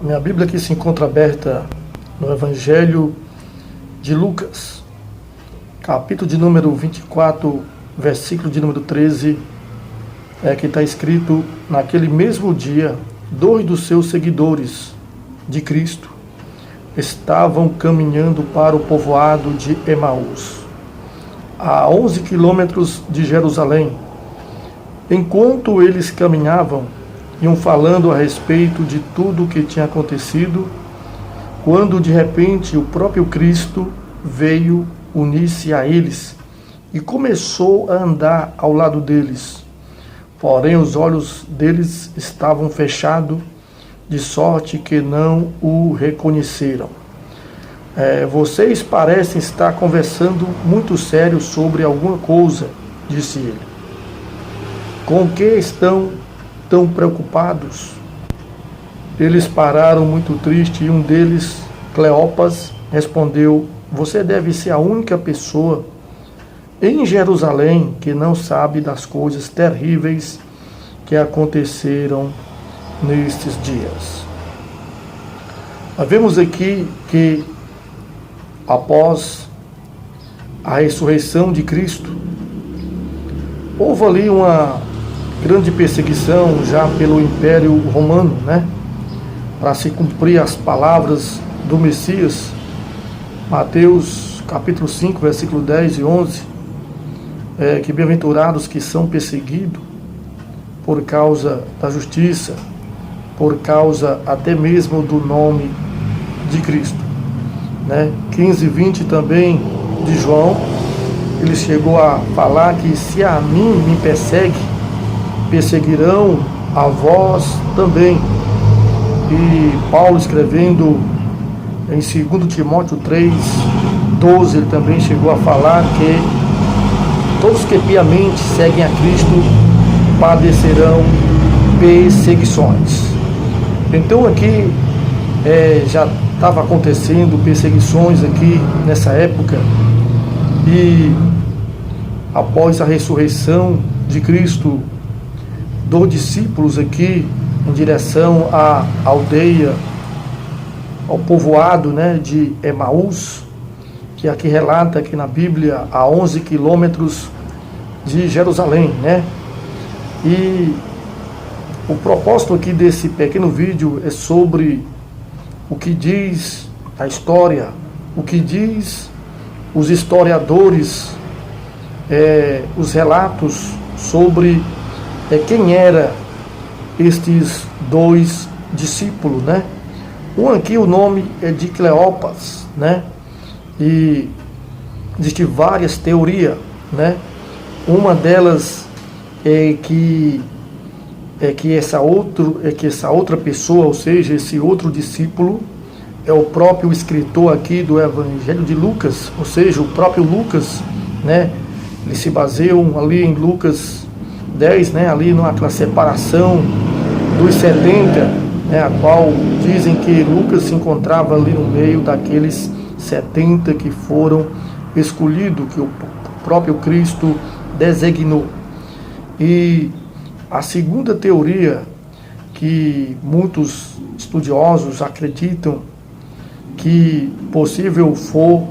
Minha Bíblia aqui se encontra aberta no Evangelho de Lucas, capítulo de número 24, versículo de número 13, que está escrito: naquele mesmo dia, 2 dos seus seguidores de Cristo estavam caminhando para o povoado de Emaús, a 11 quilômetros de Jerusalém. Enquanto eles caminhavam, iam falando a respeito de tudo o que tinha acontecido, quando de repente o próprio Cristo veio unir-se a eles e começou a andar ao lado deles. Porém, os olhos deles estavam fechados, de sorte que não o reconheceram. Vocês parecem estar conversando muito sério sobre alguma coisa, disse ele. Com que estão tão preocupados? Eles pararam muito tristes e um deles, Cleopas, respondeu: você deve ser a única pessoa em Jerusalém que não sabe das coisas terríveis que aconteceram nestes dias. Nós vemos aqui que após a ressurreição de Cristo, houve ali uma grande perseguição já pelo Império Romano, para se cumprir as palavras do Messias. Mateus capítulo 5, versículo 10 e 11, que bem-aventurados que são perseguidos por causa da justiça, por causa até mesmo do nome de Cristo. 15 e 20 também de João, ele chegou a falar que se a mim me perseguirão a vós também. E Paulo, escrevendo em 2 Timóteo 3, 12, ele também chegou a falar que todos que piamente seguem a Cristo padecerão perseguições. Então aqui já estava acontecendo perseguições aqui nessa época, e após a ressurreição de Cristo, dos discípulos aqui em direção à aldeia, ao povoado de Emaús, que aqui relata aqui na Bíblia a 11 quilômetros de Jerusalém, E o propósito aqui desse pequeno vídeo é sobre o que diz a história, o que diz os historiadores, os relatos sobre quem era estes 2 discípulos, Um aqui, o nome é de Cleopas, E existem várias teorias, Uma delas é que essa outra pessoa, ou seja, esse outro discípulo, é o próprio escritor aqui do Evangelho de Lucas, ou seja, o próprio Lucas, Eles se baseiam ali em Lucas 10, ali naquela separação dos 70, a qual dizem que Lucas se encontrava ali no meio daqueles 70 que foram escolhidos, que o próprio Cristo designou. E a segunda teoria, que muitos estudiosos acreditam que possível for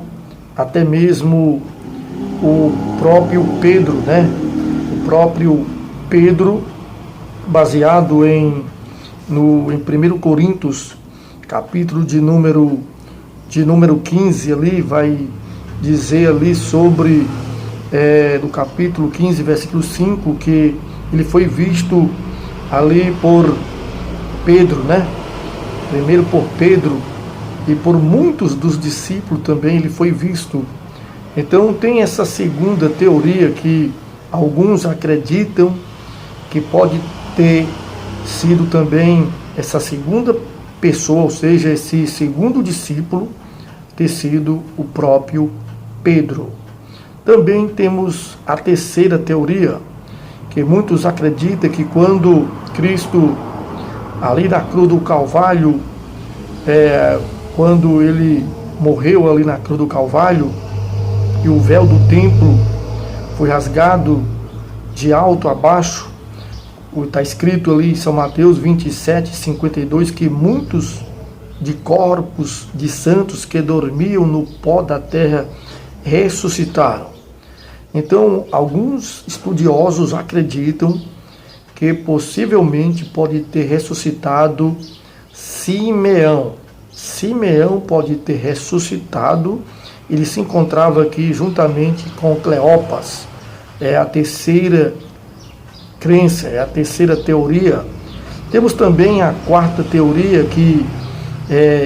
até mesmo o próprio Pedro, O próprio Pedro, baseado em 1 Coríntios, capítulo de número 15, ali vai dizer ali sobre, do capítulo 15, versículo 5, que ele foi visto ali por Pedro, Primeiro por Pedro e por muitos dos discípulos também ele foi visto. Então tem essa segunda teoria que alguns acreditam que pode ter sido também essa segunda pessoa, ou seja, esse segundo discípulo ter sido o próprio Pedro. Também temos a terceira teoria, que muitos acreditam que quando Cristo, ali na cruz do Calvário, quando ele morreu ali na cruz do Calvário, e o véu do templo foi rasgado de alto a baixo, está escrito ali em São Mateus 27, 52, que muitos de corpos de santos que dormiam no pó da terra ressuscitaram. Então, alguns estudiosos acreditam que possivelmente pode ter ressuscitado Simeão. Simeão pode ter ressuscitado. Ele se encontrava aqui juntamente com Cleopas. É a terceira crença, é a terceira teoria. Temos também a quarta teoria que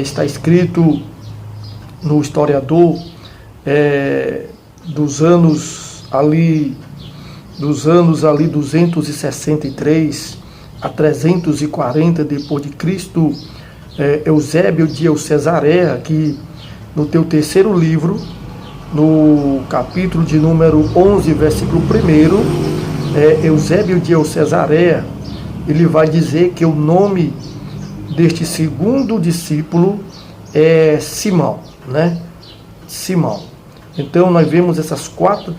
está escrito no historiador dos anos ali 263 a 340 depois de Cristo, Eusébio de Cesareia, que no teu terceiro livro, no capítulo de número 11, versículo 1, Eusébio de Cesareia, ele vai dizer que o nome deste segundo discípulo é Simão, né? Simão. Então nós vemos essas quatro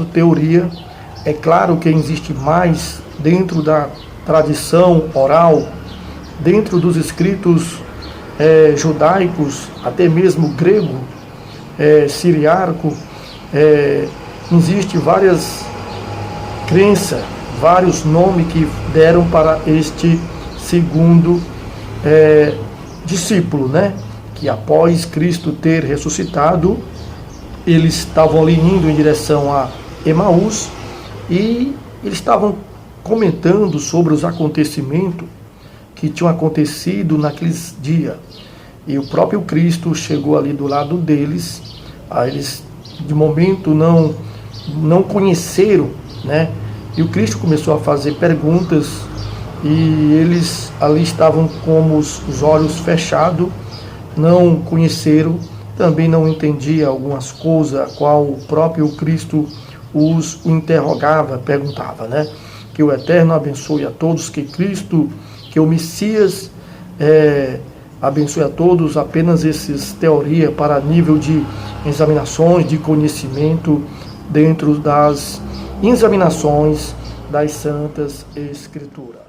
teorias. É claro que existe mais dentro da tradição oral, dentro dos escritos judaicos, até mesmo grego, siriaco, existe várias crenças, vários nomes que deram para este segundo discípulo, né? Que após Cristo ter ressuscitado, eles estavam ali indo em direção a Emaús e eles estavam comentando sobre os acontecimentos que tinham acontecido naqueles dias. E o próprio Cristo chegou ali do lado deles. Aí eles, de momento, não conheceram, né? E o Cristo começou a fazer perguntas e eles ali estavam com os olhos fechados, não conheceram, também não entendia algumas coisas, a qual o próprio Cristo os interrogava, perguntava, né? Que o Eterno abençoe a todos, que o Messias abençoe a todos. Apenas essas teorias para nível de examinações, de conhecimento dentro das examinações das Santas Escrituras.